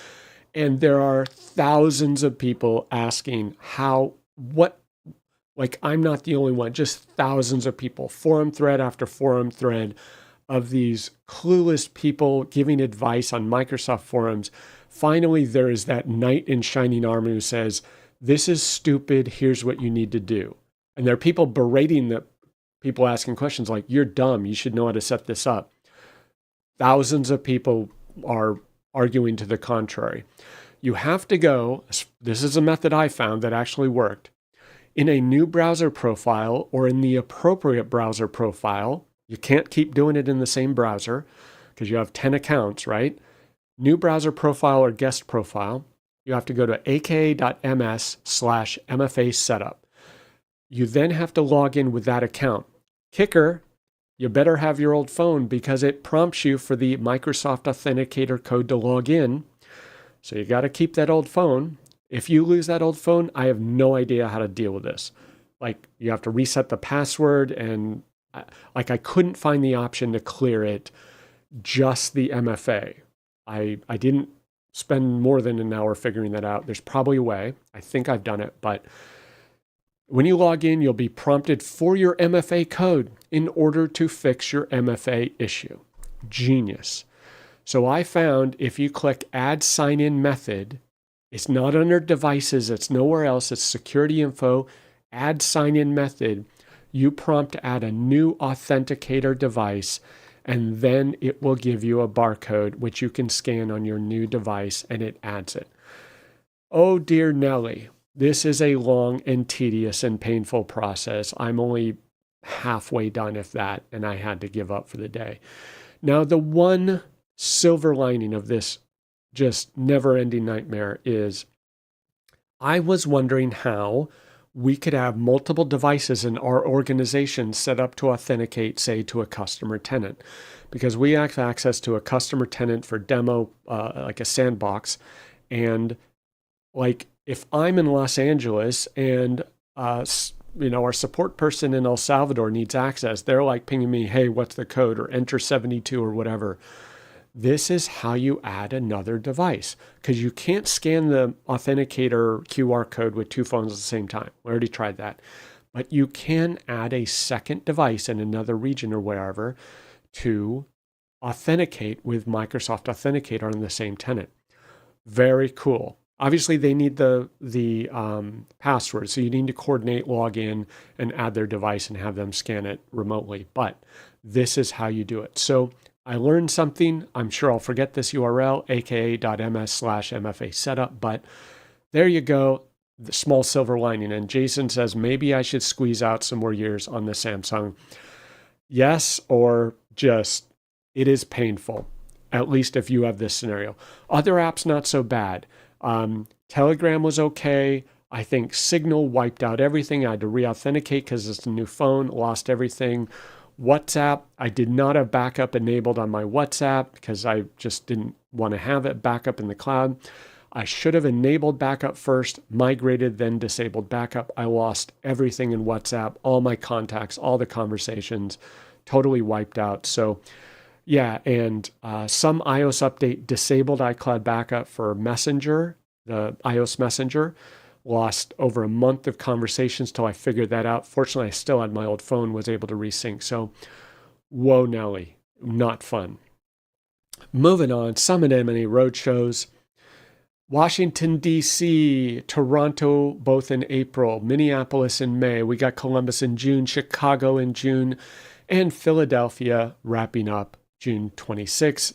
And there are thousands of people asking I'm not the only one, just thousands of people, forum thread after forum thread of these clueless people giving advice on Microsoft forums. Finally, there is that knight in shining armor who says, this is stupid, here's what you need to do. And there are people berating the people asking questions like, you're dumb, you should know how to set this up. Thousands of people are arguing to the contrary. You have to go, this is a method I found that actually worked, in a new browser profile or in the appropriate browser profile. You can't keep doing it in the same browser because you have 10 accounts, right? New browser profile or guest profile. You have to go to aka.ms/MFA setup. You then have to log in with that account. Kicker, you better have your old phone because it prompts you for the Microsoft Authenticator code to log in. So you got to keep that old phone. If you lose that old phone, I have no idea how to deal with this. Like, you have to reset the password, and I couldn't find the option to clear it, just the MFA. I didn't spend more than an hour figuring that out. There's probably a way. I think I've done it, but when you log in, you'll be prompted for your MFA code in order to fix your MFA issue. Genius. So I found if you click Add Sign-In Method, it's not under Devices, it's nowhere else, it's Security Info, Add Sign-In Method, you prompt to add a new authenticator device, and then it will give you a barcode which you can scan on your new device, and it adds it. Oh dear Nelly, this is a long and tedious and painful process. I'm only halfway done, if that, and I had to give up for the day. Now, the one silver lining of this just never-ending nightmare is I was wondering how we could have multiple devices in our organization set up to authenticate, say, to a customer tenant, because we have access to a customer tenant for demo, like a sandbox. And like, if I'm in Los Angeles and, our support person in El Salvador needs access, they're like pinging me, hey, what's the code, or enter 72 or whatever. This is how you add another device, because you can't scan the authenticator QR code with 2 phones at the same time. We already tried that. But you can add a second device in another region or wherever to authenticate with Microsoft Authenticator on the same tenant. Very cool. Obviously, they need the password, so you need to coordinate, log in, and add their device and have them scan it remotely. But this is how you do it. So I learned something. I'm sure I'll forget this URL, aka.ms/MFA setup, but there you go, the small silver lining. And Jason says, maybe I should squeeze out some more years on the Samsung. Yes, or just, it is painful, at least if you have this scenario. Other apps, not so bad. Telegram was okay. I think Signal wiped out everything. I had to re-authenticate because it's a new phone, lost everything. WhatsApp, I did not have backup enabled on my WhatsApp because I just didn't want to have it backup in the cloud. I should have enabled backup first, migrated, then disabled backup. I lost everything in WhatsApp, all my contacts, all the conversations, totally wiped out. So yeah, and some iOS update disabled iCloud backup for Messenger, the iOS Messenger. Lost over a month of conversations till I figured that out. Fortunately, I still had my old phone, was able to resync. So, whoa, Nelly, not fun. Moving on, Summit M&A roadshows. Washington, D.C., Toronto, both in April, Minneapolis in May. We got Columbus in June, Chicago in June, and Philadelphia wrapping up June 26th.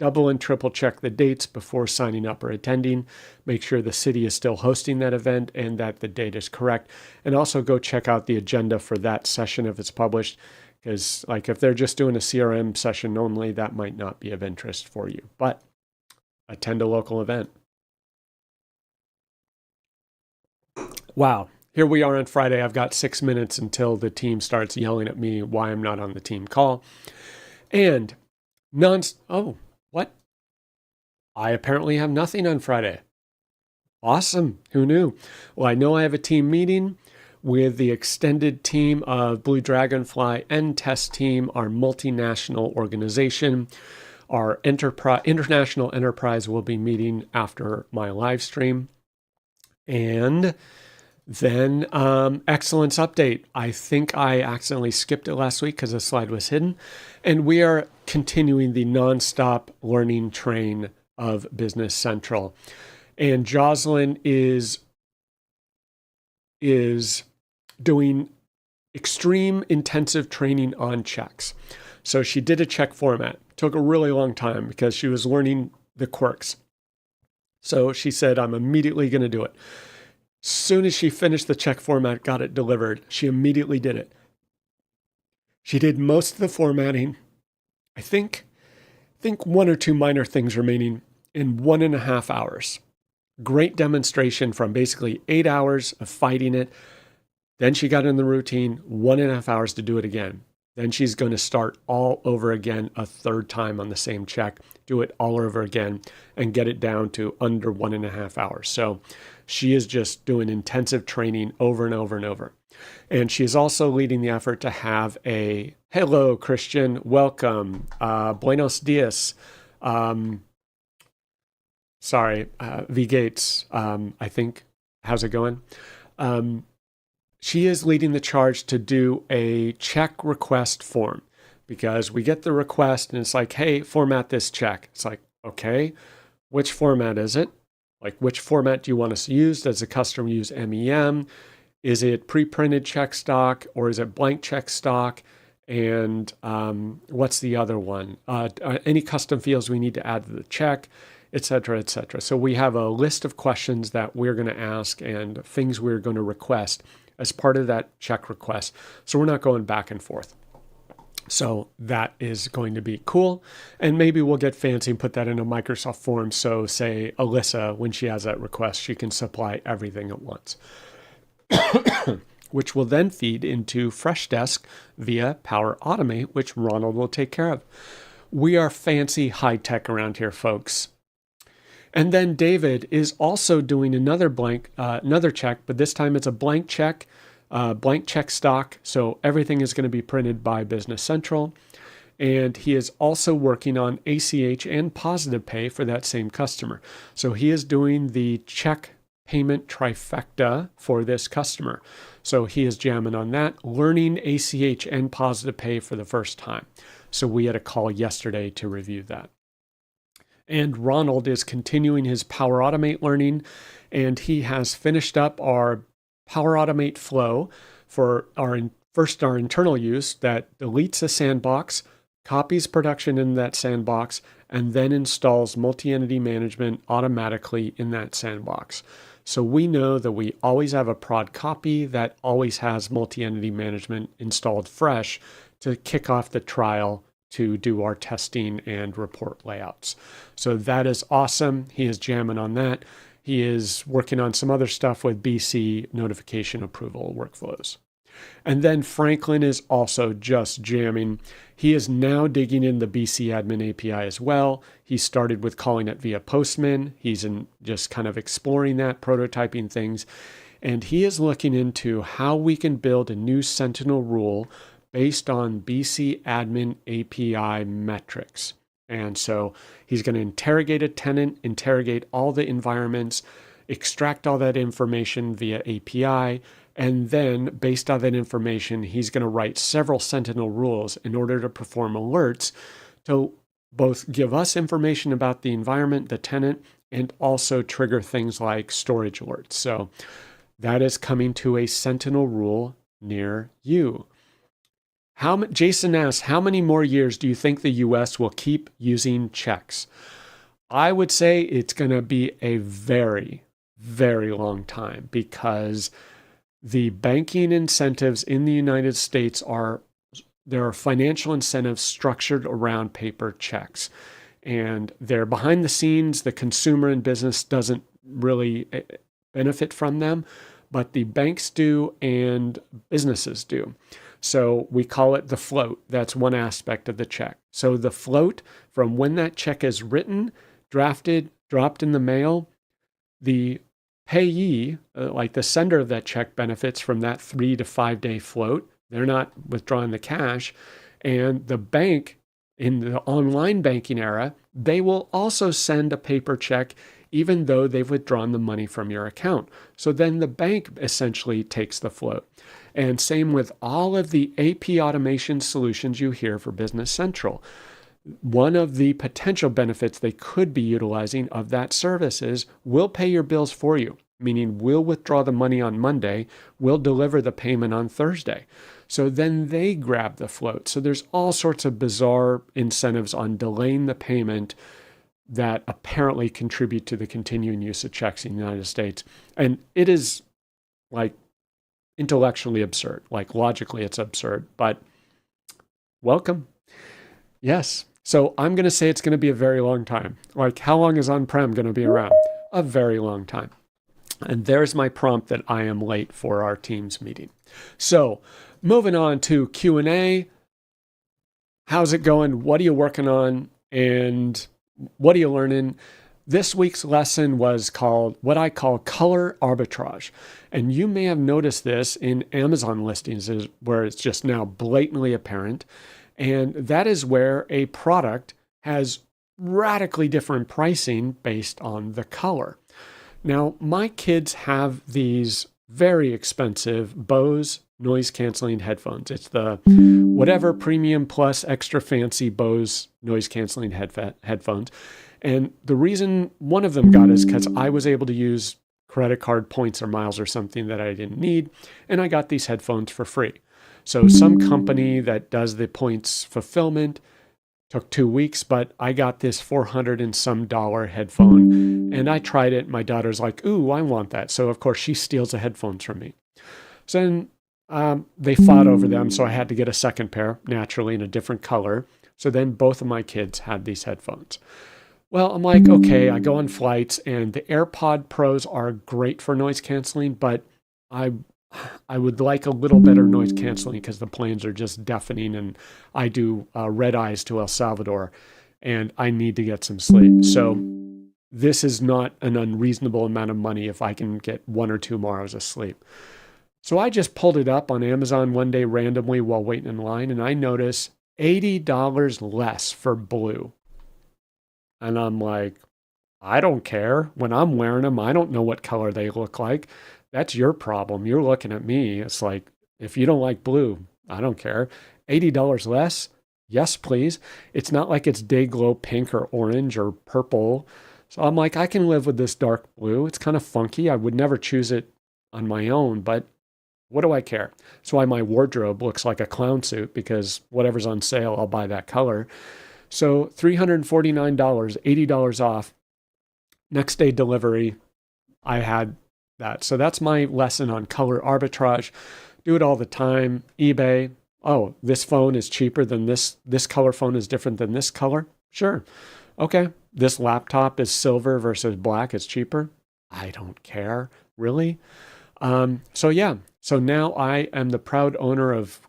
Double and triple check the dates before signing up or attending. Make sure the city is still hosting that event and that the date is correct. And also go check out the agenda for that session if it's published, because like if they're just doing a CRM session only, that might not be of interest for you. But attend a local event. Wow. Here we are on Friday. I've got 6 minutes until the team starts yelling at me why I'm not on the team call. And what? I apparently have nothing on Friday. Awesome. Who knew? Well, I know I have a team meeting with the extended team of Blue Dragonfly and Test Team, our multinational organization. Our international enterprise will be meeting after my live stream. And then excellence update. I think I accidentally skipped it last week because the slide was hidden. And we are continuing the nonstop learning train of Business Central. And Jocelyn is doing extreme intensive training on checks. So she did a check format. Took a really long time because she was learning the quirks. So she said, I'm immediately going to do it. Soon as she finished the check format, got it delivered, she immediately did it. She did most of the formatting. I think one or two minor things remaining in 1.5 hours. Great demonstration from basically 8 hours of fighting it. Then she got in the routine, 1.5 hours to do it again. Then she's going to start all over again a third time on the same check, do it all over again, and get it down to under 1.5 hours. So she is just doing intensive training over and over and over. And she is also leading the effort to have a, hello, Christian, welcome, buenos dias. V. Gates, I think. How's it going? She is leading the charge to do a check request form, because we get the request and it's like, hey, format this check. It's like, okay, which format is it? Like, which format do you want us to use? Does the customer use MEM? Is it pre-printed check stock or is it blank check stock? And what's the other one? Any custom fields we need to add to the check, et cetera, et cetera. So we have a list of questions that we're going to ask and things we're going to request as part of that check request. So we're not going back and forth. So that is going to be cool. And maybe we'll get fancy and put that in a Microsoft form. So say Alyssa, when she has that request, she can supply everything at once, which will then feed into Freshdesk via Power Automate, which Ronald will take care of. We are fancy high tech around here, folks. And then David is also doing another check, but this time it's a blank check stock. So everything is going to be printed by Business Central. And he is also working on ACH and Positive Pay for that same customer. So he is doing the check payment trifecta for this customer. So he is jamming on that, learning ACH and Positive Pay for the first time. So we had a call yesterday to review that. And Ronald is continuing his Power Automate learning, and he has finished up our Power Automate flow for our internal use that deletes a sandbox, copies production in that sandbox, and then installs multi-entity management automatically in that sandbox. So we know that we always have a prod copy that always has multi-entity management installed fresh to kick off the trial to do our testing and report layouts. So that is awesome. He is jamming on that. He is working on some other stuff with BC notification approval workflows. And then Franklin is also just jamming. He is now digging in the BC admin API as well. He started with calling it via Postman. He's just kind of exploring that, prototyping things. And he is looking into how we can build a new Sentinel rule based on BC admin API metrics. And so he's going to interrogate a tenant, interrogate all the environments, extract all that information via API, and then based on that information, he's going to write several Sentinel rules in order to perform alerts to both give us information about the environment, the tenant, and also trigger things like storage alerts. So that is coming to a Sentinel rule near you. Jason asks, how many more years do you think the US will keep using checks? I would say it's going to be a very, very long time because the banking incentives in the United States there are financial incentives structured around paper checks. And they're behind the scenes. The consumer and business doesn't really benefit from them, but the banks do and businesses do. So we call it the float. That's one aspect of the check. So the float from when that check is written, drafted, dropped in the mail, the payee, like the sender of that check, benefits from that 3 to 5 day float. They're not withdrawing the cash. And the bank, in the online banking era, they will also send a paper check even though they've withdrawn the money from your account. So then the bank essentially takes the float. And same with all of the AP automation solutions you hear for Business Central. One of the potential benefits they could be utilizing of that service is we'll pay your bills for you, meaning we'll withdraw the money on Monday, we'll deliver the payment on Thursday. So then they grab the float. So there's all sorts of bizarre incentives on delaying the payment that apparently contribute to the continuing use of checks in the United States. And it is like intellectually absurd, like logically it's absurd, but welcome. Yes. So I'm going to say it's going to be a very long time. Like, how long is on-prem going to be around? A very long time. And there's my prompt that I am late for our Teams meeting. So moving on to Q&A. How's it going? What are you working on? And what are you learning? This week's lesson was called what I call color arbitrage. And you may have noticed this in Amazon listings where it's just now blatantly apparent. And that is where a product has radically different pricing based on the color. Now, my kids have these very expensive Bose noise canceling headphones. It's the whatever premium plus extra fancy Bose noise canceling headphones. And the reason one of them got is because I was able to use credit card points or miles or something that I didn't need. And I got these headphones for free. So some company that does the points fulfillment took 2 weeks, but I got this $400 and some headphone and I tried it. My daughter's like, ooh, I want that. So of course she steals the headphones from me. So then they fought over them. So I had to get a second pair, naturally in a different color. So then both of my kids had these headphones. Well, I'm like, okay, I go on flights and the AirPod Pros are great for noise canceling, but I would like a little better noise canceling because the planes are just deafening and I do red eyes to El Salvador and I need to get some sleep. So this is not an unreasonable amount of money if I can get 1 or 2 more hours of sleep. So I just pulled it up on Amazon one day randomly while waiting in line and I noticed $80 less for blue. And I'm like, I don't care. When I'm wearing them, I don't know what color they look like. That's your problem. You're looking at me. It's like, if you don't like blue, I don't care. $80 less? Yes, please. It's not like it's day glow pink or orange or purple. So I'm like, I can live with this dark blue. It's kind of funky. I would never choose it on my own, but what do I care? That's why my wardrobe looks like a clown suit because whatever's on sale, I'll buy that color. So $349, $80 off. Next day delivery, I had that. So that's my lesson on color arbitrage. Do it all the time. eBay. Oh, this phone is cheaper than this. This color phone is different than this color. Sure. Okay. This laptop is silver versus black. It's cheaper. I don't care. Really? So yeah. So now I am the proud owner of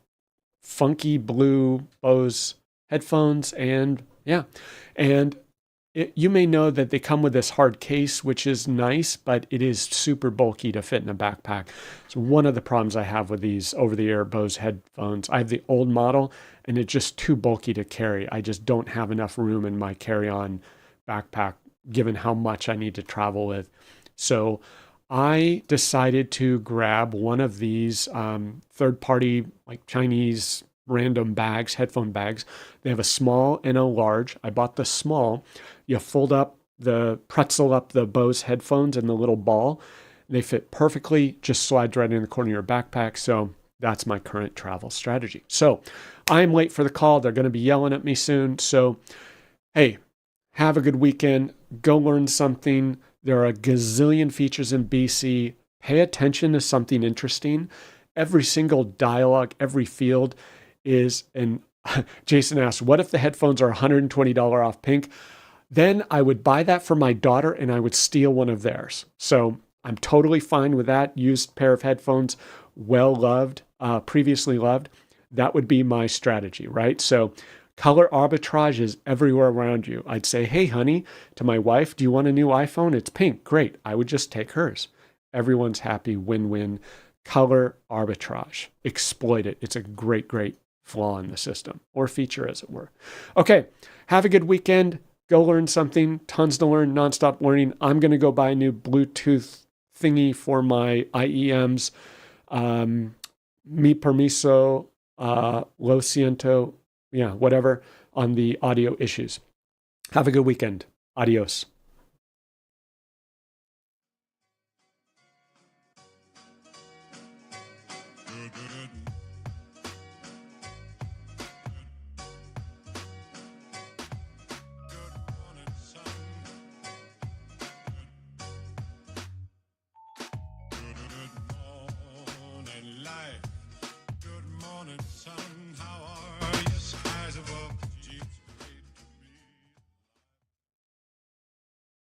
funky blue Bose headphones and yeah. And you may know that they come with this hard case, which is nice, but it is super bulky to fit in a backpack. So one of the problems I have with these over-the-air Bose headphones, I have the old model, and it's just too bulky to carry. I just don't have enough room in my carry-on backpack, given how much I need to travel with. So I decided to grab one of these third-party, like Chinese random bags, headphone bags. They have a small and a large. I bought the small. You pretzel up the Bose headphones in the little ball. They fit perfectly, just slides right in the corner of your backpack. So that's my current travel strategy. So I'm late for the call. They're going to be yelling at me soon. So, hey, have a good weekend. Go learn something. There are a gazillion features in BC. Pay attention to something interesting. Every single dialogue, every field is an. Jason asked, what if the headphones are $120 off Pink? Then I would buy that for my daughter and I would steal one of theirs. So I'm totally fine with that. Used pair of headphones, well loved, previously loved. That would be my strategy, right? So color arbitrage is everywhere around you. I'd say, hey, honey, to my wife, do you want a new iPhone? It's pink. Great. I would just take hers. Everyone's happy, win-win. Color arbitrage. Exploit it. It's a great, great flaw in the system, or feature as it were. Okay, have a good weekend. Go learn something. Tons to learn, nonstop learning. I'm going to go buy a new Bluetooth thingy for my IEMs. Mi permiso, lo siento, yeah, whatever, on the audio issues. Have a good weekend. Adios. Good morning, life. Good morning, sun.